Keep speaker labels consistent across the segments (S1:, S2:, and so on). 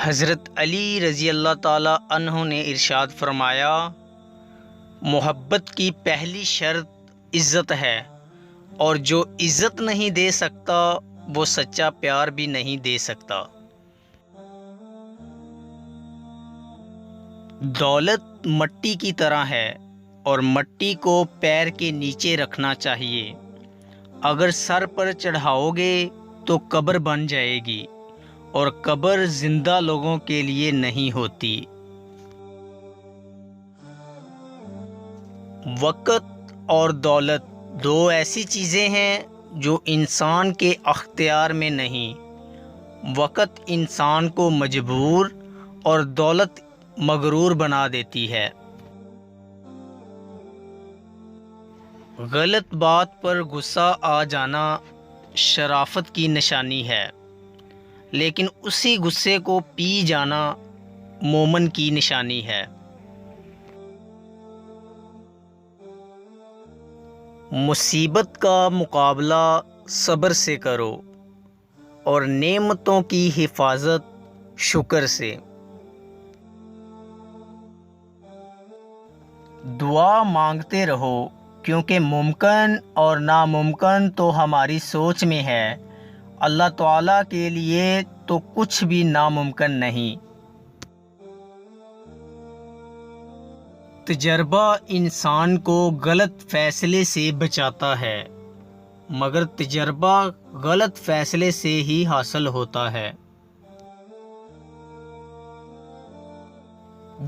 S1: حضرت علی رضی اللہ تعالیٰ عنہ نے ارشاد فرمایا، محبت کی پہلی شرط عزت ہے، اور جو عزت نہیں دے سکتا وہ سچا پیار بھی نہیں دے سکتا۔ دولت مٹی کی طرح ہے اور مٹی کو پیر کے نیچے رکھنا چاہیے۔ اگر سر پر چڑھاؤ گے تو قبر بن جائے گی، اور قبر زندہ لوگوں کے لیے نہیں ہوتی۔ وقت اور دولت دو ایسی چیزیں ہیں جو انسان کے اختیار میں نہیں۔ وقت انسان کو مجبور اور دولت مغرور بنا دیتی ہے۔ غلط بات پر غصہ آ جانا شرافت کی نشانی ہے، لیکن اسی غصے کو پی جانا مومن کی نشانی ہے۔ مصیبت کا مقابلہ صبر سے کرو اور نعمتوں کی حفاظت شکر سے۔ دعا مانگتے رہو، کیونکہ ممکن اور ناممکن تو ہماری سوچ میں ہے، اللہ تعالیٰ کے لیے تو کچھ بھی ناممکن نہیں۔ تجربہ انسان کو غلط فیصلے سے بچاتا ہے، مگر تجربہ غلط فیصلے سے ہی حاصل ہوتا ہے۔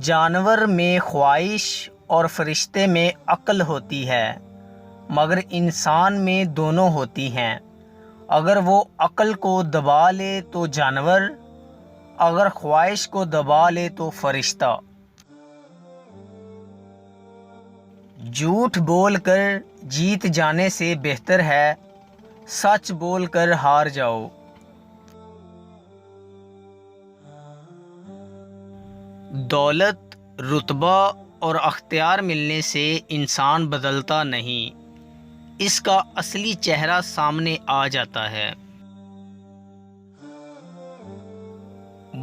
S1: جانور میں خواہش اور فرشتے میں عقل ہوتی ہے، مگر انسان میں دونوں ہوتی ہیں۔ اگر وہ عقل کو دبا لے تو جانور، اگر خواہش کو دبا لے تو فرشتہ۔ جھوٹ بول کر جیت جانے سے بہتر ہے سچ بول کر ہار جاؤ۔ دولت، رتبہ اور اختیار ملنے سے انسان بدلتا نہیں، اس کا اصلی چہرہ سامنے آ جاتا ہے۔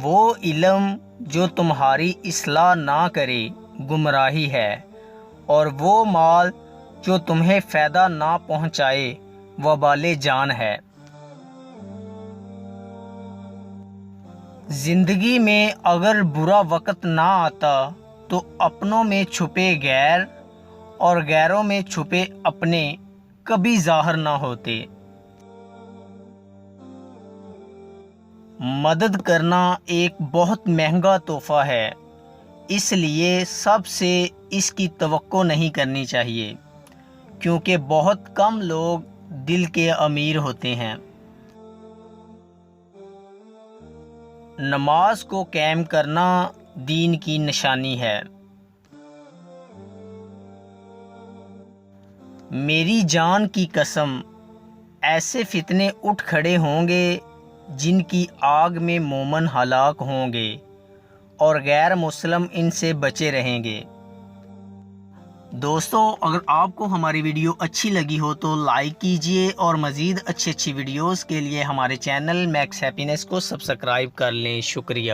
S1: وہ علم جو تمہاری اصلاح نہ کرے گمراہی ہے، اور وہ مال جو تمہیں فائدہ نہ پہنچائے وبال جان ہے۔ زندگی میں اگر برا وقت نہ آتا تو اپنوں میں چھپے غیر اور غیروں میں چھپے اپنے کبھی ظاہر نہ ہوتے۔ مدد کرنا ایک بہت مہنگا تحفہ ہے، اس لیے سب سے اس کی توقع نہیں کرنی چاہیے، کیونکہ بہت کم لوگ دل کے امیر ہوتے ہیں۔ نماز کو قائم کرنا دین کی نشانی ہے۔ میری جان کی قسم، ایسے فتنے اٹھ کھڑے ہوں گے جن کی آگ میں مومن ہلاک ہوں گے اور غیر مسلم ان سے بچے رہیں گے۔ دوستو، اگر آپ کو ہماری ویڈیو اچھی لگی ہو تو لائک کیجئے، اور مزید اچھی ویڈیوز کے لیے ہمارے چینل میکس ہیپینس کو سبسکرائب کر لیں۔ شکریہ۔